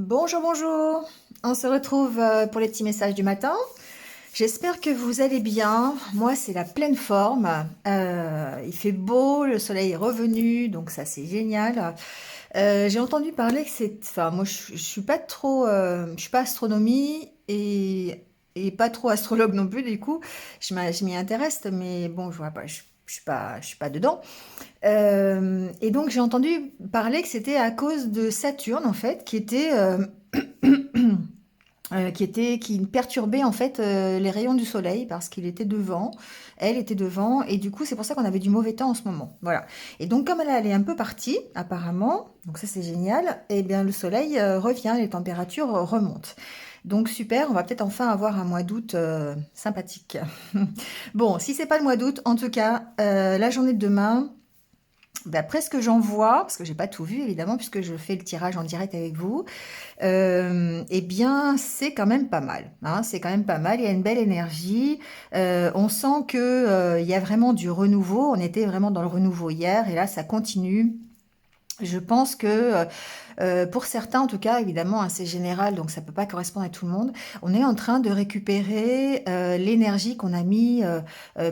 Bonjour, bonjour. On se retrouve pour les petits messages du matin. J'espère que vous allez bien. Moi, c'est la pleine forme. Il fait beau, le soleil est revenu, donc ça, c'est génial. J'ai entendu parler que c'est... Enfin, moi, je suis pas trop... je suis pas astronomie et pas trop astrologue non plus, du coup. Je m'y intéresse, mais bon, je vois pas... je suis pas dedans. Et donc j'ai entendu parler que c'était à cause de Saturne en fait, qui perturbait en fait les rayons du soleil parce qu'il était devant, elle était devant, et du coup c'est pour ça qu'on avait du mauvais temps en ce moment. Voilà. Et donc comme elle est un peu partie apparemment, donc ça c'est génial, et bien le soleil revient, les températures remontent. Donc super, on va peut-être enfin avoir un mois d'août sympathique. Bon, si c'est pas le mois d'août, en tout cas, la journée de demain. D'après ce que j'en vois, parce que j'ai pas tout vu évidemment, puisque je fais le tirage en direct avec vous, eh bien c'est quand même pas mal. Hein, c'est quand même pas mal. Il y a une belle énergie. On sent que il y a vraiment du renouveau. On était vraiment dans le renouveau hier, et là ça continue. Je pense que pour certains, en tout cas, évidemment, hein, c'est général, donc ça peut pas correspondre à tout le monde. On est en train de récupérer l'énergie qu'on a mis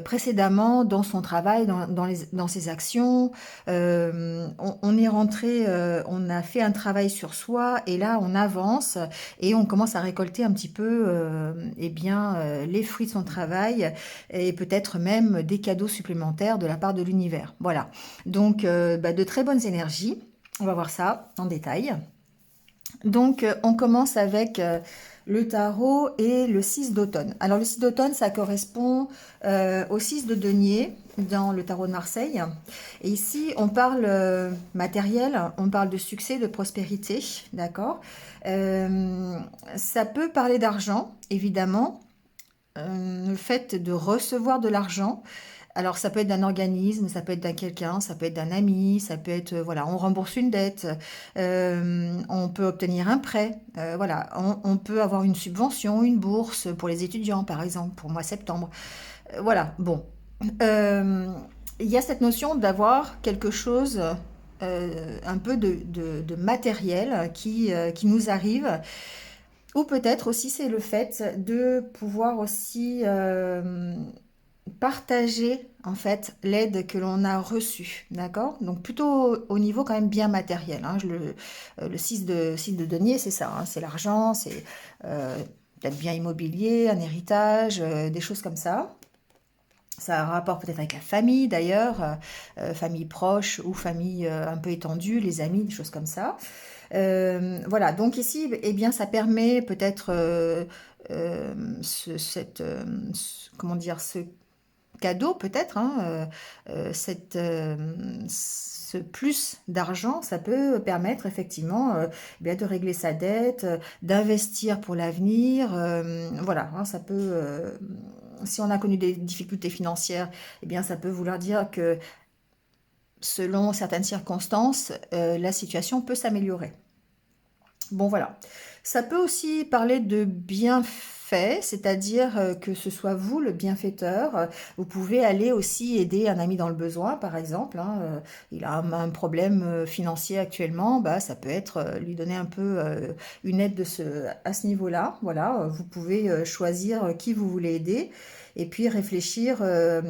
précédemment dans son travail, dans ses actions. On est rentré, on a fait un travail sur soi, et là, on avance et on commence à récolter un petit peu, eh bien, les fruits de son travail et peut-être même des cadeaux supplémentaires de la part de l'univers. Voilà. Donc, de très bonnes énergies. On va voir ça en détail. Donc, on commence avec le tarot et le 6 d'automne. Alors, le 6 d'automne, ça correspond au 6 de denier dans le tarot de Marseille. Et ici, on parle matériel, on parle de succès, de prospérité, d'accord. Ça peut parler d'argent, évidemment, le fait de recevoir de l'argent. Alors ça peut être d'un organisme, ça peut être d'un quelqu'un, ça peut être d'un ami, ça peut être, voilà, on rembourse une dette, on peut obtenir un prêt, voilà, on peut avoir une subvention, une bourse pour les étudiants, par exemple, pour le mois septembre. Voilà, bon. Euh, il y a cette notion d'avoir quelque chose, un peu de matériel qui nous arrive, ou peut-être aussi c'est le fait de pouvoir aussi partager en fait l'aide que l'on a reçue, d'accord? Donc plutôt au niveau quand même bien matériel. Hein. Le 6 de denier, c'est ça, hein, c'est l'argent, c'est euh, peut-être bien immobilier, un héritage, des choses comme ça. Ça a un rapport peut-être avec la famille d'ailleurs, famille proche ou famille un peu étendue, les amis, des choses comme ça. Voilà, donc ici, eh bien, ça permet peut-être comment dire, ce cadeau peut-être, hein, ce plus d'argent, ça peut permettre effectivement bien de régler sa dette, d'investir pour l'avenir. Voilà, hein, ça peut, si on a connu des difficultés financières, eh bien ça peut vouloir dire que selon certaines circonstances, la situation peut s'améliorer. Bon, voilà. Ça peut aussi parler de bienfait, c'est-à-dire que ce soit vous le bienfaiteur. Vous pouvez aller aussi aider un ami dans le besoin, par exemple. Hein, il a un problème financier actuellement, bah, ça peut être lui donner un peu une aide à ce niveau-là. Voilà, vous pouvez choisir qui vous voulez aider et puis réfléchir euh,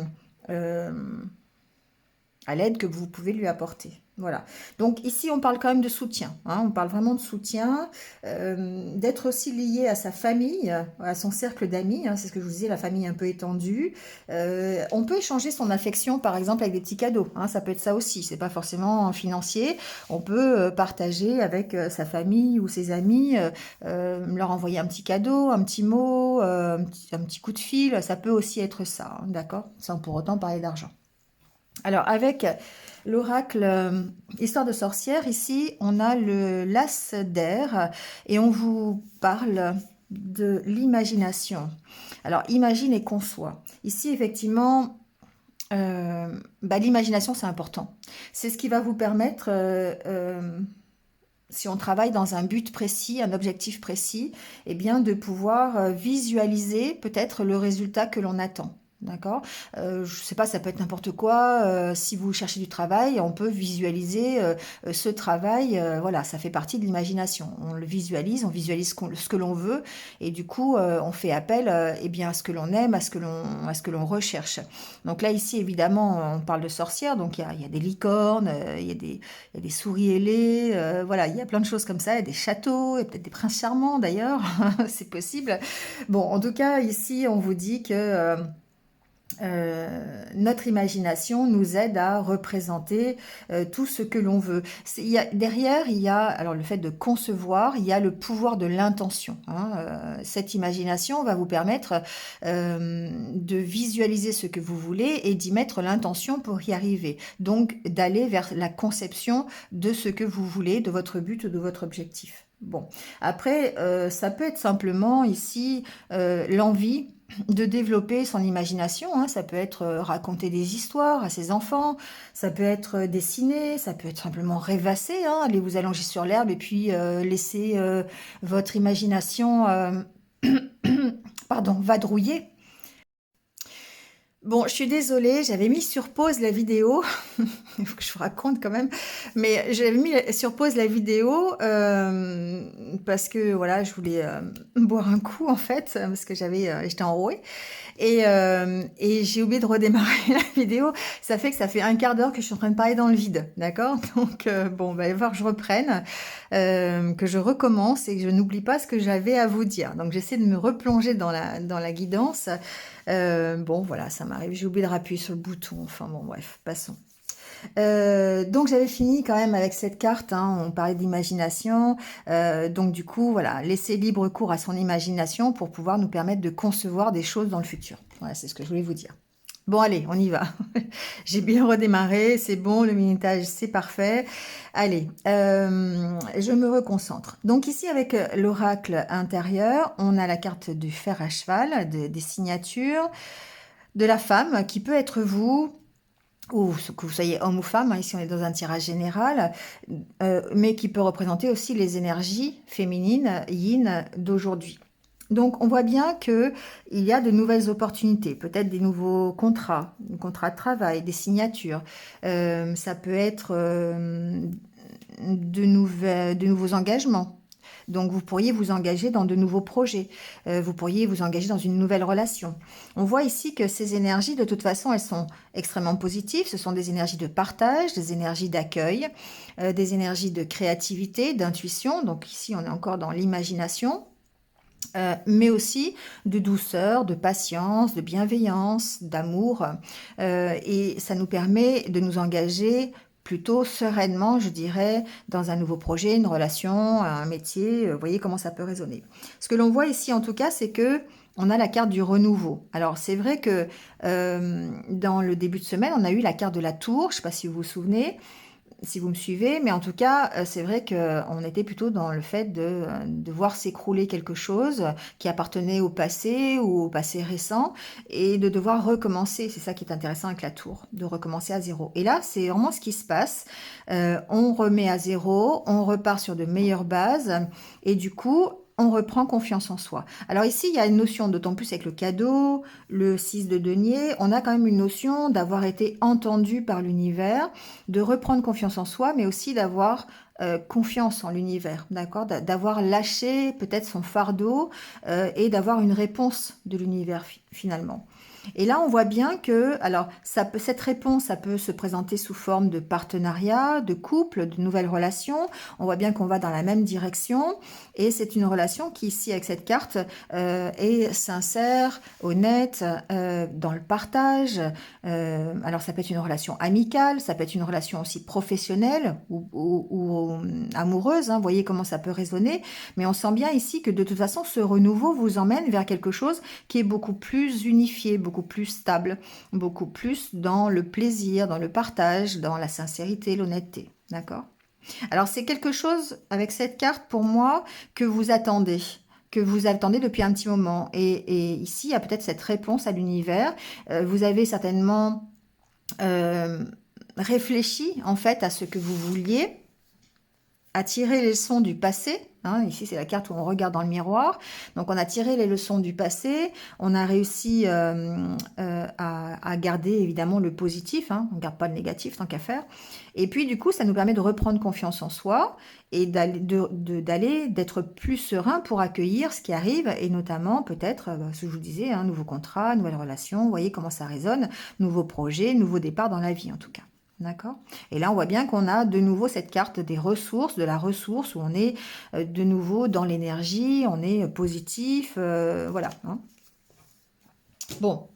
à l'aide que vous pouvez lui apporter. Voilà. Donc ici, on parle quand même de soutien. Hein, on parle vraiment de soutien, d'être aussi lié à sa famille, à son cercle d'amis. Hein, c'est ce que je vous disais, la famille un peu étendue. On peut échanger son affection, par exemple, avec des petits cadeaux. Hein, ça peut être ça aussi. C'est pas forcément financier. On peut partager avec sa famille ou ses amis, leur envoyer un petit cadeau, un petit mot, un petit coup de fil. Ça peut aussi être ça, hein, d'accord, sans pour autant parler d'argent. Alors, avec l'oracle Histoire de sorcière, ici, on a le l'as d'air et on vous parle de l'imagination. Alors, imagine et conçoit. Ici, effectivement, l'imagination, c'est important. C'est ce qui va vous permettre, si on travaille dans un but précis, un objectif précis, eh bien, de pouvoir visualiser peut-être le résultat que l'on attend. D'accord? Je sais pas, ça peut être n'importe quoi, si vous cherchez du travail, on peut visualiser, ce travail, voilà, ça fait partie de l'imagination. On le visualise, on visualise ce que l'on veut et du coup, on fait appel, eh bien, à ce que l'on aime, à ce que l'on recherche. Donc là, ici, évidemment, on parle de sorcières, donc il y a des licornes, il y a des souris ailées, voilà, il y a plein de choses comme ça, il y a des châteaux, et peut-être des princes charmants d'ailleurs, c'est possible. Bon, en tout cas, ici, on vous dit que, notre imagination nous aide à représenter tout ce que l'on veut. Derrière, il y a, alors le fait de concevoir, il y a le pouvoir de l'intention, hein. Cette imagination va vous permettre de visualiser ce que vous voulez et d'y mettre l'intention pour y arriver. Donc d'aller vers la conception de ce que vous voulez, de votre but ou de votre objectif. Bon, après, ça peut être simplement ici l'envie de développer son imagination, hein. Ça peut être raconter des histoires à ses enfants, ça peut être dessiner, ça peut être simplement rêvasser, hein. Aller vous allonger sur l'herbe et puis laisser votre imagination pardon, vadrouiller. Bon, je suis désolée, j'avais mis sur pause la vidéo. Il faut que je vous raconte quand même. Mais j'avais mis sur pause la vidéo parce que voilà, je voulais boire un coup en fait, parce que j'étais enrouée. Et j'ai oublié de redémarrer la vidéo. Ça fait que ça fait un quart d'heure que je suis en train de parler dans le vide, d'accord? Donc bon, bah, il va falloir que je reprenne, que je recommence et que je n'oublie pas ce que j'avais à vous dire. Donc j'essaie de me replonger dans la guidance. Bon, voilà, ça m'arrive. J'ai oublié de rappuyer sur le bouton. Enfin bon, bref, passons. Donc j'avais fini quand même avec cette carte, hein, on parlait d'imagination, donc du coup voilà, laisser libre cours à son imagination pour pouvoir nous permettre de concevoir des choses dans le futur. Voilà, c'est ce que je voulais vous dire. Bon allez, on y va. J'ai bien redémarré, c'est bon, le minutage c'est parfait. Allez, je me reconcentre. Donc ici avec l'oracle intérieur, on a la carte du fer à cheval, des signatures, de la femme qui peut être vous, ou que vous soyez homme ou femme, hein, ici on est dans un tirage général, mais qui peut représenter aussi les énergies féminines, yin, d'aujourd'hui. Donc on voit bien que il y a de nouvelles opportunités, peut-être des nouveaux contrats de travail, des signatures. Ça peut être de nouveaux engagements. Donc vous pourriez vous engager dans de nouveaux projets, vous pourriez vous engager dans une nouvelle relation. On voit ici que ces énergies, de toute façon, elles sont extrêmement positives. Ce sont des énergies de partage, des énergies d'accueil, des énergies de créativité, d'intuition. Donc ici, on est encore dans l'imagination. Mais aussi de douceur, de patience, de bienveillance, d'amour. Et ça nous permet de nous engager plutôt sereinement, je dirais, dans un nouveau projet, une relation, un métier. Vous voyez comment ça peut résonner. Ce que l'on voit ici, en tout cas, c'est que on a la carte du renouveau. Alors, c'est vrai que dans le début de semaine, on a eu la carte de la tour. Je ne sais pas si vous vous souvenez, si vous me suivez, mais en tout cas, c'est vrai qu'on était plutôt dans le fait de voir s'écrouler quelque chose qui appartenait au passé ou au passé récent et de devoir recommencer. C'est ça qui est intéressant avec la tour, de recommencer à zéro. Et là, c'est vraiment ce qui se passe. On remet à zéro, on repart sur de meilleures bases et du coup, on reprend confiance en soi. Alors ici, il y a une notion, d'autant plus avec le cadeau, le 6 de denier, on a quand même une notion d'avoir été entendu par l'univers, de reprendre confiance en soi, mais aussi d'avoir confiance en l'univers, d'accord, d'avoir lâché peut-être son fardeau et d'avoir une réponse de l'univers finalement. Et là, on voit bien que, alors, cette réponse, ça peut se présenter sous forme de partenariat, de couple, de nouvelles relations. On voit bien qu'on va dans la même direction. Et c'est une relation qui, ici, avec cette carte, est sincère, honnête, dans le partage. Alors, ça peut être une relation amicale, ça peut être une relation aussi professionnelle ou amoureuse. Hein, vous voyez comment ça peut résonner. Mais on sent bien ici que, de toute façon, ce renouveau vous emmène vers quelque chose qui est beaucoup plus unifié, beaucoup plus stable, beaucoup plus dans le plaisir, dans le partage, dans la sincérité, l'honnêteté. D'accord? Alors, c'est quelque chose, avec cette carte, pour moi, que vous attendez depuis un petit moment. Et ici, il y a peut-être cette réponse à l'univers. Vous avez certainement réfléchi, en fait, à ce que vous vouliez, a tiré les leçons du passé. Hein, ici, c'est la carte où on regarde dans le miroir. Donc, on a tiré les leçons du passé. On a réussi à garder, évidemment, le positif. Hein, on ne garde pas le négatif, tant qu'à faire. Et puis, du coup, ça nous permet de reprendre confiance en soi et d'être plus serein pour accueillir ce qui arrive. Et notamment, peut-être, ce que je vous disais, hein, nouveau contrat, nouvelle relation. Vous voyez comment ça résonne. Nouveau projet, nouveau départ dans la vie, en tout cas. D'accord. Et là, on voit bien qu'on a de nouveau cette carte des ressources, de la ressource, où on est de nouveau dans l'énergie, on est positif, voilà. Hein. Bon.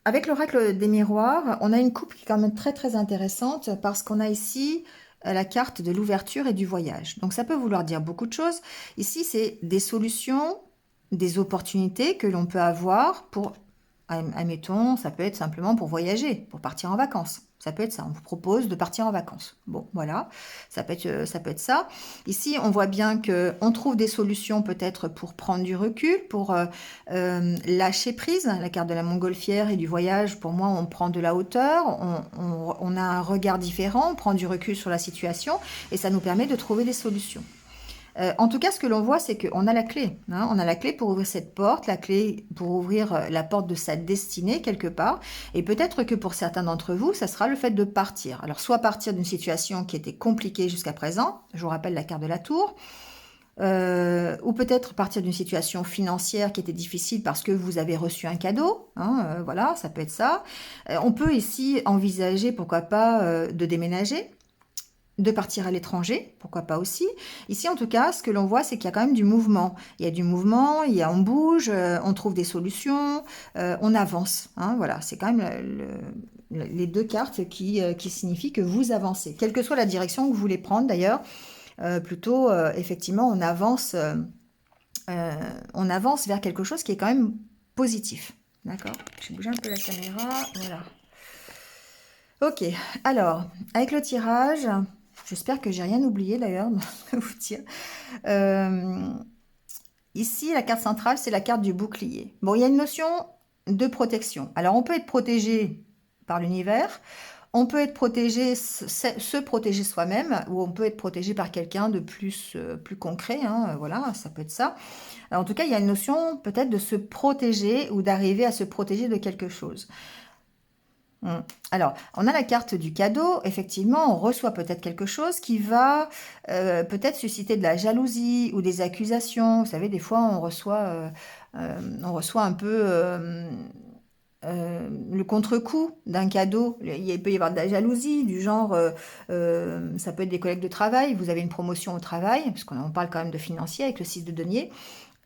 Avec l'oracle des miroirs, on a une coupe qui est quand même très très intéressante parce qu'on a ici la carte de l'ouverture et du voyage. Donc ça peut vouloir dire beaucoup de choses. Ici, c'est des solutions, des opportunités que l'on peut avoir pour, admettons, ça peut être simplement pour voyager, pour partir en vacances. Ça peut être ça, on vous propose de partir en vacances. Bon, voilà, ça peut être ça. Ici, on voit bien qu'on trouve des solutions peut-être pour prendre du recul, pour lâcher prise. La carte de la montgolfière et du voyage, pour moi, on prend de la hauteur, on a un regard différent, on prend du recul sur la situation et ça nous permet de trouver des solutions. En tout cas, ce que l'on voit, c'est qu'on a la clé. Hein, on a la clé pour ouvrir cette porte, la clé pour ouvrir la porte de sa destinée quelque part. Et peut-être que pour certains d'entre vous, ça sera le fait de partir. Alors, soit partir d'une situation qui était compliquée jusqu'à présent, je vous rappelle la carte de la tour, ou peut-être partir d'une situation financière qui était difficile parce que vous avez reçu un cadeau. Hein, voilà, ça peut être ça. On peut ici envisager, pourquoi pas, de déménager, de partir à l'étranger, pourquoi pas aussi. Ici, en tout cas, ce que l'on voit, c'est qu'il y a quand même du mouvement. Il y a du mouvement, on bouge, on trouve des solutions, on avance. Hein, voilà, c'est quand même les deux cartes qui signifient que vous avancez. Quelle que soit la direction que vous voulez prendre, d'ailleurs, plutôt, effectivement, on avance vers quelque chose qui est quand même positif. D'accord? Je vais bouger un peu la caméra. Voilà. Ok, alors, avec le tirage... J'espère que j'ai rien oublié d'ailleurs, de vous dire. Ici, la carte centrale, c'est la carte du bouclier. Bon, il y a une notion de protection. Alors, on peut être protégé par l'univers, on peut être protégé, se protéger soi-même, ou on peut être protégé par quelqu'un de plus concret. Hein, voilà, ça peut être ça. Alors, en tout cas, il y a une notion peut-être de se protéger ou d'arriver à se protéger de quelque chose. Alors, on a la carte du cadeau. Effectivement, on reçoit peut-être quelque chose qui va peut-être susciter de la jalousie ou des accusations. Vous savez, des fois, on reçoit un peu le contre-coup d'un cadeau. Il peut y avoir de la jalousie, du genre, ça peut être des collègues de travail. Vous avez une promotion au travail, parce qu'on parle quand même de financier avec le 6 de denier.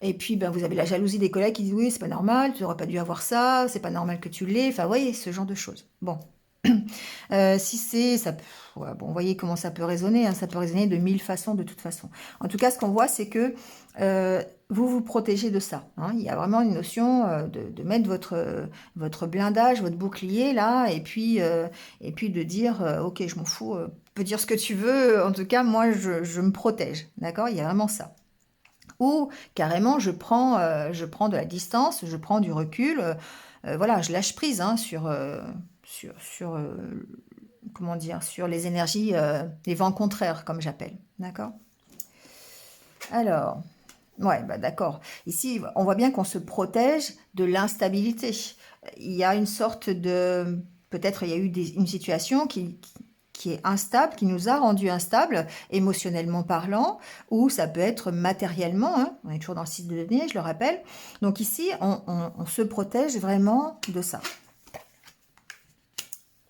Et puis, ben, vous avez la jalousie des collègues qui disent oui, c'est pas normal, tu n'aurais pas dû avoir ça, c'est pas normal que tu l'aies. Enfin, vous voyez, ce genre de choses. Bon. Si c'est, ça, ouais, bon, vous voyez comment ça peut résonner. Hein, ça peut résonner de 1000 façons, de toute façon. En tout cas, ce qu'on voit, c'est que vous vous protégez de ça. Hein. Il y a vraiment une notion de mettre votre blindage, votre bouclier là, et puis de dire, ok, je m'en fous, tu peux dire ce que tu veux. En tout cas, moi, je me protège. D'accord? Il y a vraiment ça. Ou carrément, je prends de la distance, je prends du recul, voilà, je lâche prise hein, comment dire, sur les énergies, les vents contraires, comme j'appelle. D'accord? Alors, ouais, bah d'accord. Ici, on voit bien qu'on se protège de l'instabilité. Il y a une sorte de... Peut-être il y a eu une situation qui est instable, qui nous a rendus instables, émotionnellement parlant, ou ça peut être matériellement, hein. On est toujours dans le site de données, je le rappelle. Donc ici, on se protège vraiment de ça.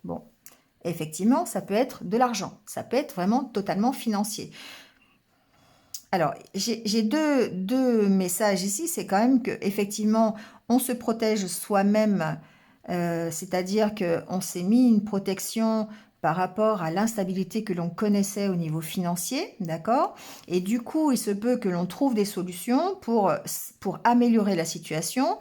Bon, effectivement, ça peut être de l'argent, ça peut être vraiment totalement financier. Alors, j'ai deux messages ici, c'est quand même que effectivement, on se protège soi-même, c'est-à-dire qu'on s'est mis une protection par rapport à l'instabilité que l'on connaissait au niveau financier, d'accord? Et du coup, il se peut que l'on trouve des solutions pour améliorer la situation,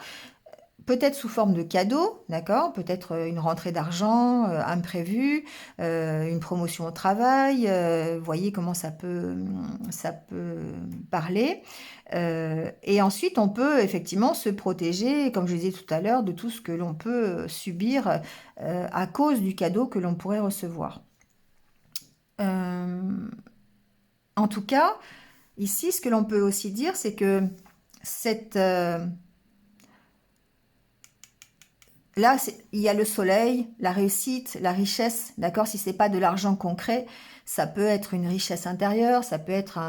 peut-être sous forme de cadeau, d'accord? Peut-être une rentrée d'argent imprévue, une promotion au travail, vous voyez comment ça peut parler. Et ensuite, on peut effectivement se protéger, comme je disais tout à l'heure, de tout ce que l'on peut subir à cause du cadeau que l'on pourrait recevoir. Euh, en tout cas, ici, ce que l'on peut aussi dire, c'est que cette, là, il y a le soleil, la réussite, la richesse, d'accord? Si c'est pas de l'argent concret, ça peut être une richesse intérieure, ça peut être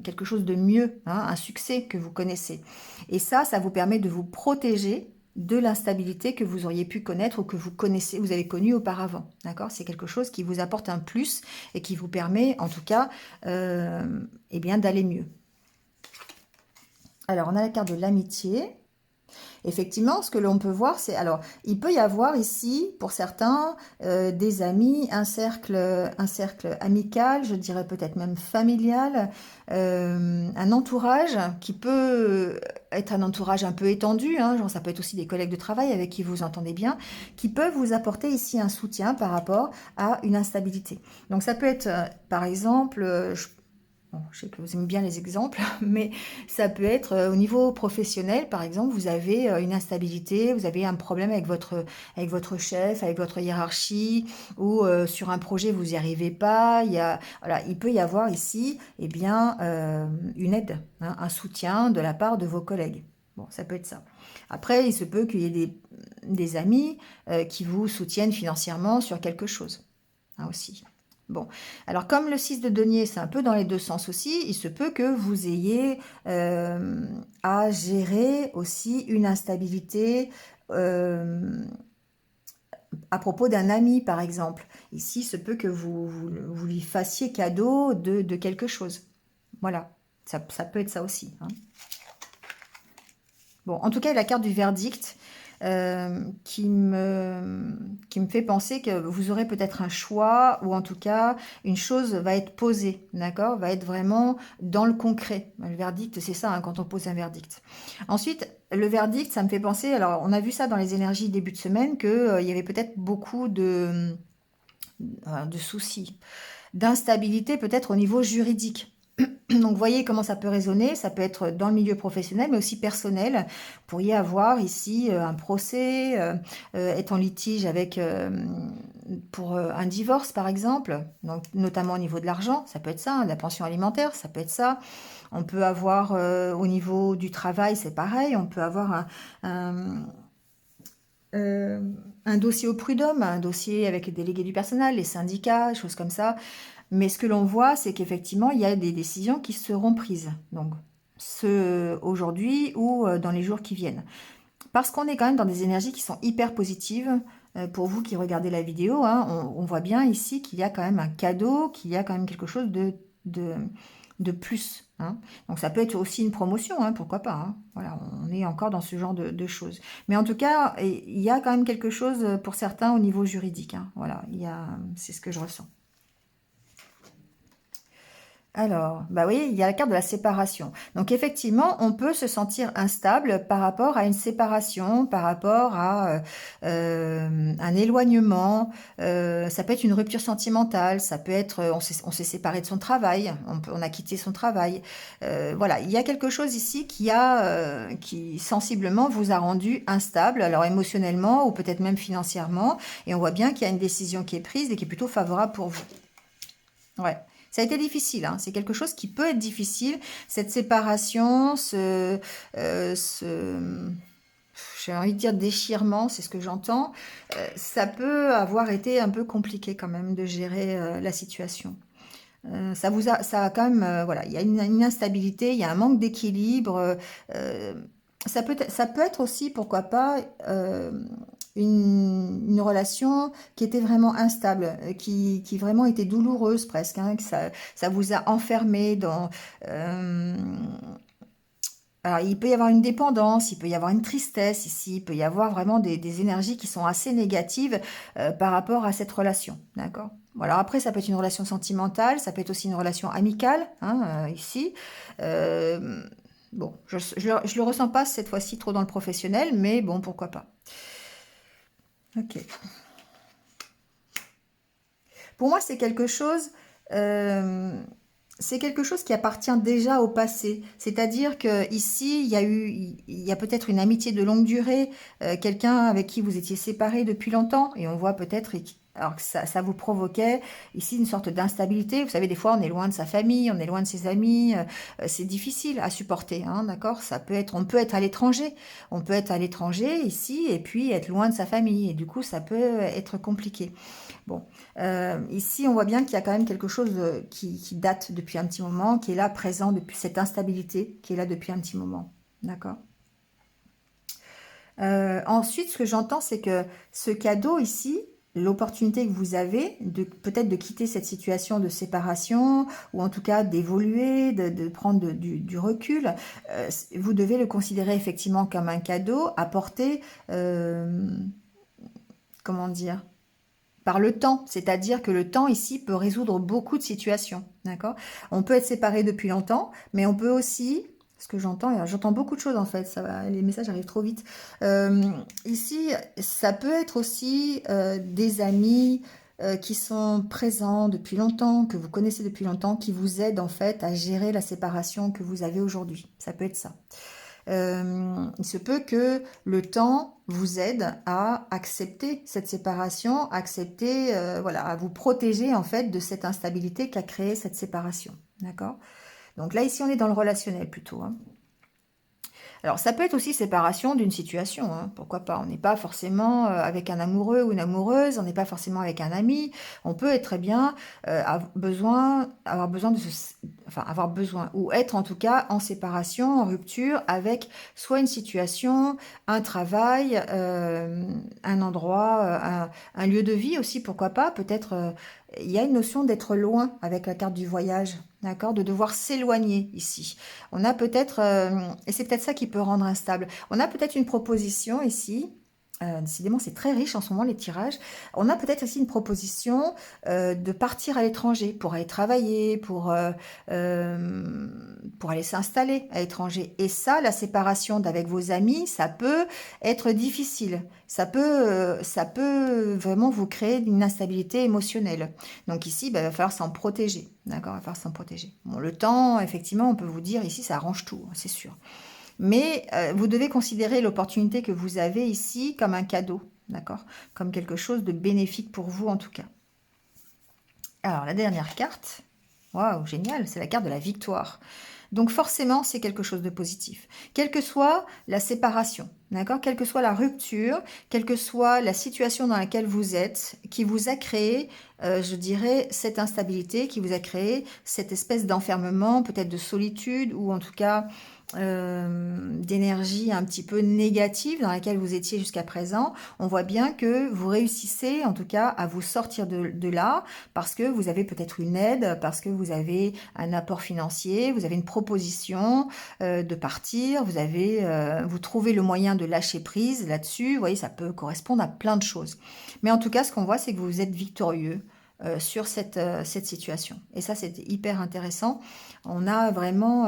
quelque chose de mieux, hein, un succès que vous connaissez. Et ça vous permet de vous protéger de l'instabilité que vous auriez pu connaître ou que vous connaissez, vous avez connu auparavant, d'accord? C'est quelque chose qui vous apporte un plus et qui vous permet, en tout cas, eh bien, d'aller mieux. Alors, on a la carte de l'amitié. Effectivement, ce que l'on peut voir, c'est... Alors, il peut y avoir ici, pour certains, des amis, un cercle amical, je dirais peut-être même familial, un entourage qui peut être un entourage un peu étendu, hein, genre ça peut être aussi des collègues de travail avec qui vous entendez bien, qui peuvent vous apporter ici un soutien par rapport à une instabilité. Donc ça peut être, par exemple, bon, je sais que vous aimez bien les exemples, mais ça peut être au niveau professionnel, par exemple, vous avez une instabilité, vous avez un problème avec votre chef, avec votre hiérarchie, ou sur un projet, vous n'y arrivez pas. Voilà, il peut y avoir ici eh bien, une aide, hein, un soutien de la part de vos collègues. Bon, ça peut être ça. Après, il se peut qu'il y ait des amis qui vous soutiennent financièrement sur quelque chose, hein, aussi. Bon, alors comme le 6 de denier, c'est un peu dans les deux sens aussi, il se peut que vous ayez à gérer aussi une instabilité à propos d'un ami, par exemple. Ici, il se peut que vous lui fassiez cadeau de quelque chose. Voilà, ça peut être ça aussi, hein. Bon, en tout cas, la carte du verdict qui me fait penser que vous aurez peut-être un choix ou en tout cas, une chose va être posée, d'accord? Va être vraiment dans le concret. Le verdict, c'est ça, hein, quand on pose un verdict. Ensuite, le verdict, ça me fait penser, alors on a vu ça dans les énergies début de semaine, qu'il y avait peut-être beaucoup de soucis, d'instabilité peut-être au niveau juridique. Donc, vous voyez comment ça peut résonner. Ça peut être dans le milieu professionnel, mais aussi personnel. Vous pourriez avoir ici un procès, être en litige avec pour un divorce, par exemple. Donc, notamment au niveau de l'argent, ça peut être ça. Hein, de la pension alimentaire, ça peut être ça. On peut avoir au niveau du travail, c'est pareil. On peut avoir euh, un dossier au prud'homme, un dossier avec les délégués du personnel, les syndicats, des choses comme ça. Mais ce que l'on voit, c'est qu'effectivement, il y a des décisions qui seront prises. Donc, ce aujourd'hui ou dans les jours qui viennent. Parce qu'on est quand même dans des énergies qui sont hyper positives. Pour vous qui regardez la vidéo, hein, on voit bien ici qu'il y a quand même un cadeau, qu'il y a quand même quelque chose de, de plus, hein. Donc ça peut être aussi une promotion, hein, pourquoi pas, hein. Voilà, on est encore dans ce genre de choses. Mais en tout cas, il y a quand même quelque chose pour certains au niveau juridique, hein. Voilà, c'est ce que je ressens. Alors, bah oui, il y a la carte de la séparation. Donc effectivement, on peut se sentir instable par rapport à une séparation, par rapport à un éloignement. Ça peut être une rupture sentimentale, ça peut être on s'est séparé de son travail, on a quitté son travail. Voilà, il y a quelque chose ici qui sensiblement vous a rendu instable, alors émotionnellement ou peut-être même financièrement. Et on voit bien qu'il y a une décision qui est prise et qui est plutôt favorable pour vous. Ouais. Ça a été difficile, hein. C'est quelque chose qui peut être difficile, cette séparation, j'ai envie de dire déchirement, c'est ce que j'entends. Ça peut avoir été un peu compliqué quand même de gérer la situation. Ça a quand même, voilà, il y a une instabilité, il y a un manque d'équilibre. euh, ça peut être aussi, pourquoi pas, une relation qui était vraiment instable, qui vraiment était douloureuse presque, hein, que ça vous a enfermé dans... euh, alors, il peut y avoir une dépendance, il peut y avoir une tristesse ici, il peut y avoir vraiment des énergies qui sont assez négatives par rapport à cette relation, d'accord? Voilà, après, ça peut être une relation sentimentale, ça peut être aussi une relation amicale, hein, ici. Euh, bon, je le ressens pas cette fois-ci trop dans le professionnel, mais bon, pourquoi pas. Ok. Pour moi, euh, c'est quelque chose qui appartient déjà au passé. C'est-à-dire que ici, il y a peut-être une amitié de longue durée, quelqu'un avec qui vous étiez séparés depuis longtemps, et on voit peut-être Alors que ça vous provoquait ici une sorte d'instabilité. Vous savez, des fois, on est loin de sa famille, on est loin de ses amis. C'est difficile à supporter, hein, d'accord? On peut être à l'étranger. On peut être à l'étranger ici et puis être loin de sa famille. Et du coup, ça peut être compliqué. Bon, ici, on voit bien qu'il y a quand même quelque chose qui date depuis un petit moment, qui est là, présent depuis cette instabilité, qui est là depuis un petit moment. D'accord? Ensuite, ce que j'entends, c'est que ce cadeau ici, l'opportunité que vous avez de peut-être de quitter cette situation de séparation, ou en tout cas d'évoluer, de prendre du recul, vous devez le considérer effectivement comme un cadeau apporté, comment dire, par le temps, c'est-à-dire que le temps ici peut résoudre beaucoup de situations, d'accord? On peut être séparé depuis longtemps, mais on peut aussi, ce que j'entends beaucoup de choses en fait, ça va, les messages arrivent trop vite. Euh, Ici, ça peut être aussi des amis qui sont présents depuis longtemps, que vous connaissez depuis longtemps, qui vous aident en fait à gérer la séparation que vous avez aujourd'hui. Ça peut être ça. Il se peut que le temps vous aide à accepter cette séparation, accepter, voilà, à vous protéger en fait de cette instabilité qu'a créé cette séparation. D'accord? Donc là, ici, on est dans le relationnel plutôt, hein. Alors, ça peut être aussi séparation d'une situation, hein, pourquoi pas. On n'est pas forcément avec un amoureux ou une amoureuse, on n'est pas forcément avec un ami. On peut être très bien avoir besoin enfin avoir besoin ou être en tout cas en séparation, en rupture avec soit une situation, un travail, un endroit, un lieu de vie aussi, pourquoi pas. Peut-être il y a une notion d'être loin avec la carte du voyage, d'accord, de devoir s'éloigner ici. On a peut-être, et c'est peut-être ça qui peut rendre instable, on a peut-être une proposition ici, décidément c'est très riche en ce moment les tirages, on a peut-être aussi une proposition de partir à l'étranger pour aller travailler, pour aller s'installer à l'étranger. Et ça, la séparation d'avec vos amis, ça peut être difficile. Ça peut vraiment vous créer une instabilité émotionnelle. Donc ici, bah, il va falloir s'en protéger. D'accord, il va falloir s'en protéger. Bon, le temps, effectivement, on peut vous dire ici, ça arrange tout, hein, c'est sûr. Mais vous devez considérer l'opportunité que vous avez ici comme un cadeau, d'accord? Comme quelque chose de bénéfique pour vous en tout cas. Alors, la dernière carte, waouh, génial, c'est la carte de la victoire. Donc forcément, c'est quelque chose de positif. Quelle que soit la séparation, d'accord? Quelle que soit la rupture, quelle que soit la situation dans laquelle vous êtes, qui vous a créé, je dirais, cette instabilité, qui vous a créé cette espèce d'enfermement, peut-être de solitude, ou en tout cas d'énergie un petit peu négative dans laquelle vous étiez jusqu'à présent, on voit bien que vous réussissez en tout cas à vous sortir de là parce que vous avez peut-être une aide, parce que vous avez un apport financier, vous avez une proposition de partir, vous trouvez le moyen de lâcher prise là-dessus. Vous voyez, ça peut correspondre à plein de choses. Mais en tout cas, ce qu'on voit, c'est que vous êtes victorieux sur cette situation. Et ça, c'est hyper intéressant. On a vraiment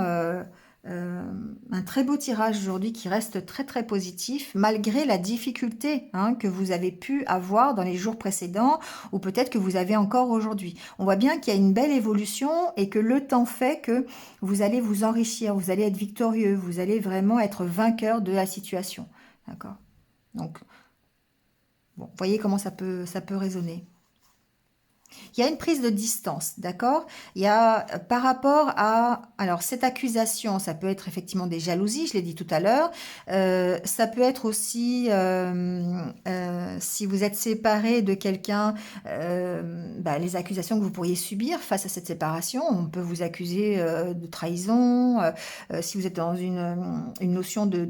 un très beau tirage aujourd'hui qui reste très très positif malgré la difficulté hein, que vous avez pu avoir dans les jours précédents ou peut-être que vous avez encore aujourd'hui. On voit bien qu'il y a une belle évolution et que le temps fait que vous allez vous enrichir, vous allez être victorieux, vous allez vraiment être vainqueur de la situation. D'accord? Donc, bon, vous voyez comment ça peut résonner. Il y a une prise de distance, d'accord? Il y a par rapport à, alors cette accusation, ça peut être effectivement des jalousies, je l'ai dit tout à l'heure. Ça peut être aussi, si vous êtes séparé de quelqu'un, bah, les accusations que vous pourriez subir face à cette séparation. On peut vous accuser de trahison. Si vous êtes dans une notion de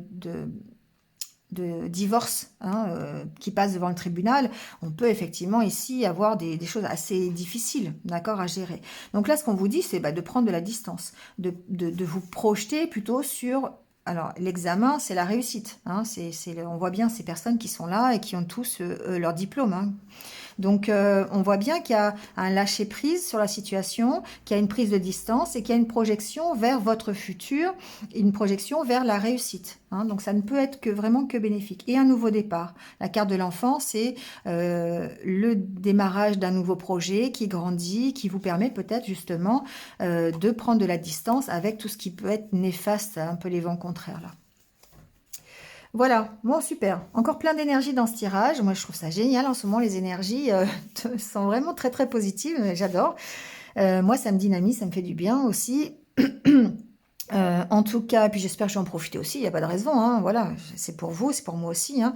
divorce hein, qui passe devant le tribunal, on peut effectivement ici avoir des choses assez difficiles, d'accord, à gérer. Donc là, ce qu'on vous dit, c'est bah, de prendre de la distance, de vous projeter plutôt sur... Alors, l'examen, c'est la réussite. Hein, on voit bien ces personnes qui sont là et qui ont tous leur diplôme. Hein. Donc, on voit bien qu'il y a un lâcher-prise sur la situation, qu'il y a une prise de distance et qu'il y a une projection vers votre futur, une projection vers la réussite. Hein. Donc, ça ne peut être que vraiment que bénéfique. Et un nouveau départ. La carte de l'enfant, c'est le démarrage d'un nouveau projet qui grandit, qui vous permet peut-être justement de prendre de la distance avec tout ce qui peut être néfaste, un peu les vents contraires là. Voilà, bon super. Encore plein d'énergie dans ce tirage. Moi je trouve ça génial en ce moment, les énergies sont vraiment très très positives, j'adore. Moi ça me dynamise, ça me fait du bien aussi. En tout cas, puis j'espère que je vais en profiter aussi, il n'y a pas de raison, hein, voilà, c'est pour vous, c'est pour moi aussi, hein.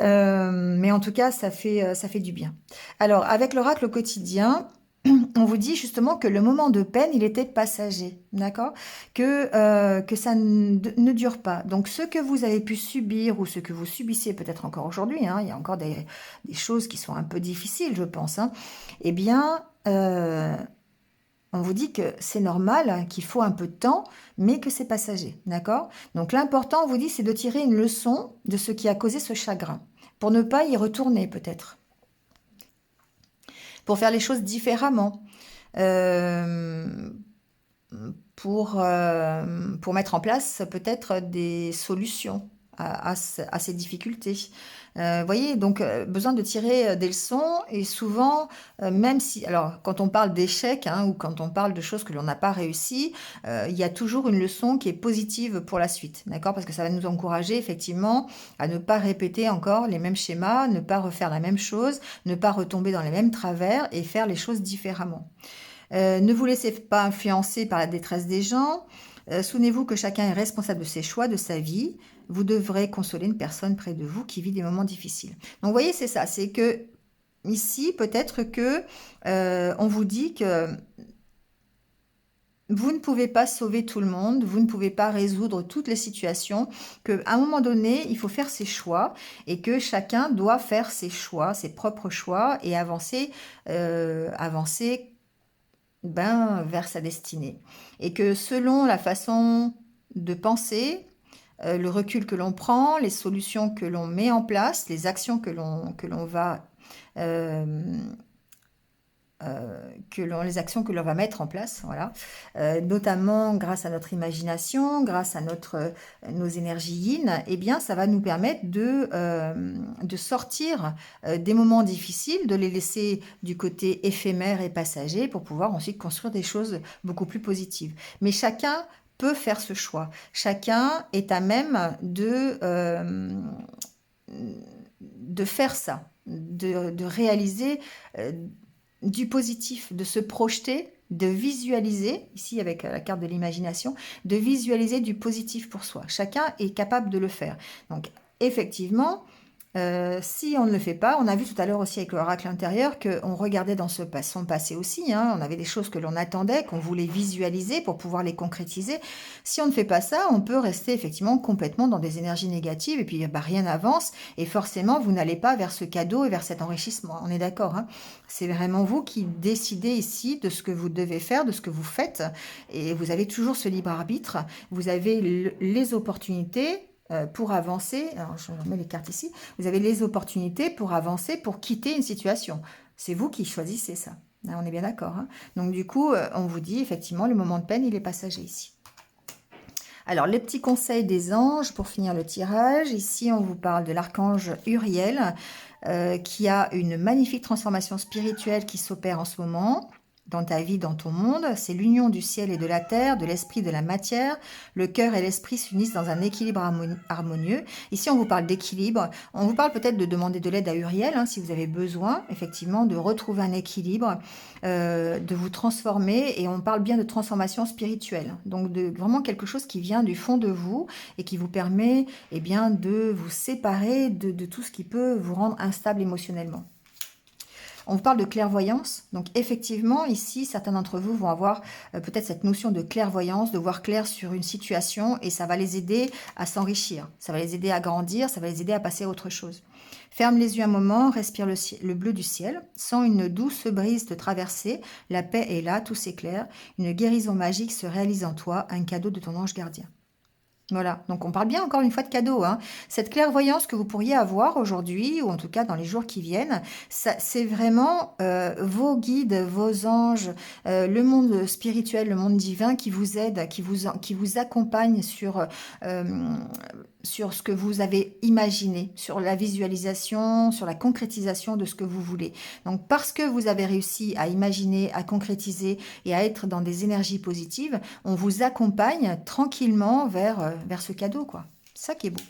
Mais en tout cas, ça fait du bien. Alors, avec l'oracle au quotidien, on vous dit justement que le moment de peine, il était passager, d'accord? Que ça ne dure pas. Donc, ce que vous avez pu subir ou ce que vous subissez peut-être encore aujourd'hui, hein, il y a encore des choses qui sont un peu difficiles, je pense, hein, eh bien, on vous dit que c'est normal, qu'il faut un peu de temps, mais que c'est passager, d'accord? Donc l'important, on vous dit, c'est de tirer une leçon de ce qui a causé ce chagrin, pour ne pas y retourner peut-être, pour faire les choses différemment, euh, pour mettre en place peut-être des solutions à ces difficultés. Voyez, donc besoin de tirer des leçons et souvent, même si, alors quand on parle d'échecs hein, ou quand on parle de choses que l'on n'a pas réussi, il y a toujours une leçon qui est positive pour la suite, d'accord? Parce que ça va nous encourager effectivement à ne pas répéter encore les mêmes schémas, ne pas refaire la même chose, ne pas retomber dans les mêmes travers et faire les choses différemment. Ne vous laissez pas influencer par la détresse des gens. Souvenez-vous que chacun est responsable de ses choix, de sa vie. Vous devrez consoler une personne près de vous qui vit des moments difficiles. Donc, vous voyez, c'est ça. C'est que ici, peut-être que on vous dit que vous ne pouvez pas sauver tout le monde, vous ne pouvez pas résoudre toutes les situations, qu'à un moment donné, il faut faire ses choix et que chacun doit faire ses choix, ses propres choix et avancer vers sa destinée. Et que selon la façon de penser, le recul que l'on prend, les solutions que l'on met en place, les actions que l'on va euh, les actions que l'on va mettre en place, voilà, notamment grâce à notre imagination, grâce à nos énergies yin, eh bien, ça va nous permettre de sortir des moments difficiles, de les laisser du côté éphémère et passager pour pouvoir ensuite construire des choses beaucoup plus positives. Mais chacun peut faire ce choix. Chacun est à même de faire ça, de réaliser du positif, de se projeter, de visualiser, ici avec la carte de l'imagination, de visualiser du positif pour soi. Chacun est capable de le faire. Donc effectivement, si on ne le fait pas, on a vu tout à l'heure aussi avec l'oracle intérieur qu'on regardait dans son passé aussi, hein, on avait des choses que l'on attendait, qu'on voulait visualiser pour pouvoir les concrétiser. Si on ne fait pas ça, on peut rester effectivement complètement dans des énergies négatives et puis bah, rien n'avance et forcément vous n'allez pas vers ce cadeau et vers cet enrichissement. On est d'accord, hein? C'est vraiment vous qui décidez ici de ce que vous devez faire, de ce que vous faites et vous avez toujours ce libre arbitre. Vous avez les opportunités pour avancer, alors je remets les cartes ici, vous avez les opportunités pour avancer, pour quitter une situation. C'est vous qui choisissez ça. Là, on est bien d'accord, hein. Donc du coup, on vous dit effectivement, le moment de peine, il est passager ici. Alors, les petits conseils des anges pour finir le tirage. Ici, on vous parle de l'archange Uriel qui a une magnifique transformation spirituelle qui s'opère en ce moment dans ta vie, dans ton monde. C'est l'union du ciel et de la terre, de l'esprit et de la matière. Le cœur et l'esprit s'unissent dans un équilibre harmonieux. Ici, on vous parle d'équilibre. On vous parle peut-être de demander de l'aide à Uriel, hein, si vous avez besoin, effectivement, de retrouver un équilibre, de vous transformer. Et on parle bien de transformation spirituelle. Donc, de vraiment quelque chose qui vient du fond de vous et qui vous permet eh bien, de vous séparer de tout ce qui peut vous rendre instable émotionnellement. On vous parle de clairvoyance, donc effectivement, ici, certains d'entre vous vont avoir peut-être cette notion de clairvoyance, de voir clair sur une situation, et ça va les aider à s'enrichir, ça va les aider à grandir, ça va les aider à passer à autre chose. Ferme les yeux un moment, respire le bleu du ciel, sens une douce brise te traverser, la paix est là, tout s'éclaire, une guérison magique se réalise en toi, un cadeau de ton ange gardien. Voilà, donc on parle bien encore une fois de cadeau, hein. Cette clairvoyance que vous pourriez avoir aujourd'hui, ou en tout cas dans les jours qui viennent, c'est vraiment vos guides, vos anges, le monde spirituel, le monde divin qui vous aide, qui vous accompagne sur ce que vous avez imaginé, sur la visualisation, sur la concrétisation de ce que vous voulez. Donc parce que vous avez réussi à imaginer, à concrétiser et à être dans des énergies positives, on vous accompagne tranquillement vers ce cadeau, quoi. C'est ça qui est beau.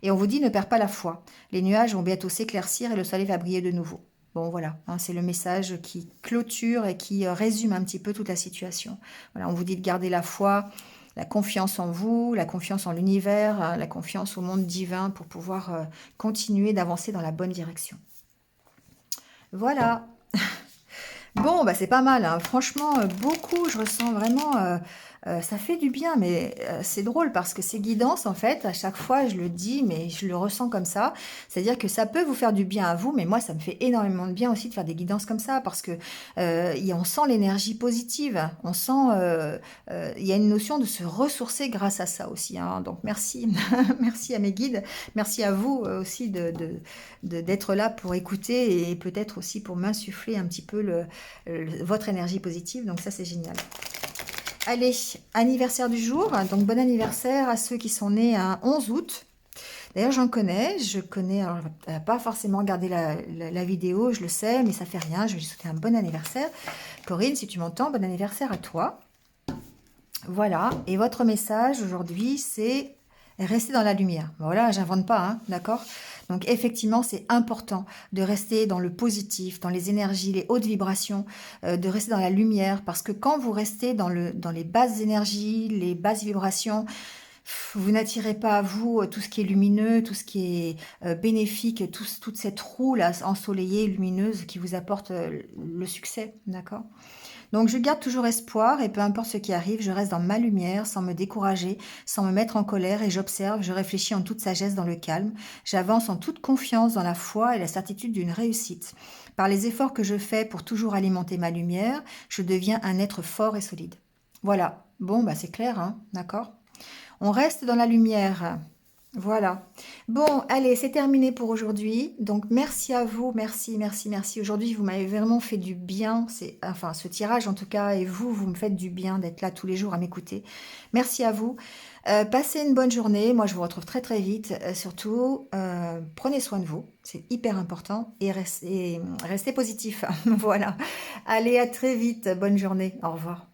Et on vous dit, ne perds pas la foi. Les nuages vont bientôt s'éclaircir et le soleil va briller de nouveau. Bon, voilà, hein, c'est le message qui clôture et qui résume un petit peu toute la situation. Voilà, on vous dit de garder la foi, la confiance en vous, la confiance en l'univers, la confiance au monde divin pour pouvoir continuer d'avancer dans la bonne direction. Voilà. Bon, bah c'est pas mal, hein. Franchement, beaucoup, je ressens vraiment, ça fait du bien, mais c'est drôle parce que ces guidances, en fait, à chaque fois, je le dis, mais je le ressens comme ça. C'est-à-dire que ça peut vous faire du bien à vous, mais moi, ça me fait énormément de bien aussi de faire des guidances comme ça parce que on sent l'énergie positive, on sent, il y a une notion de se ressourcer grâce à ça aussi, hein. Donc merci, merci à mes guides, merci à vous aussi d'être là pour écouter et peut-être aussi pour m'insuffler un petit peu votre énergie positive. Donc ça, c'est génial. Allez, anniversaire du jour. Donc bon anniversaire à ceux qui sont nés un 11 août. D'ailleurs, je connais, alors je vais pas forcément regarder la vidéo, je le sais, mais ça fait rien. Je vais lui souhaiter un bon anniversaire. Corinne, si tu m'entends, bon anniversaire à toi. Voilà, et votre message aujourd'hui, c'est rester dans la lumière. Voilà, j'invente pas, hein, d'accord? Donc effectivement, c'est important de rester dans le positif, dans les énergies, les hautes vibrations, de rester dans la lumière, parce que quand vous restez dans les basses énergies, les basses vibrations, vous n'attirez pas à vous tout ce qui est lumineux, tout ce qui est bénéfique, toute cette roue là ensoleillée, lumineuse qui vous apporte le succès, d'accord? Donc je garde toujours espoir et peu importe ce qui arrive, je reste dans ma lumière sans me décourager, sans me mettre en colère et j'observe, je réfléchis en toute sagesse dans le calme. J'avance en toute confiance dans la foi et la certitude d'une réussite. Par les efforts que je fais pour toujours alimenter ma lumière, je deviens un être fort et solide. Voilà. Bon, bah c'est clair, hein, d'accord? On reste dans la lumière. Voilà. Bon, allez, c'est terminé pour aujourd'hui. Donc, merci à vous. Merci, merci, merci. Aujourd'hui, vous m'avez vraiment fait du bien. Enfin, ce tirage, en tout cas, et vous me faites du bien d'être là tous les jours à m'écouter. Merci à vous. Passez une bonne journée. Moi, je vous retrouve très, très vite. Surtout, prenez soin de vous. C'est hyper important. Et restez positif. Voilà. Allez, à très vite. Bonne journée. Au revoir.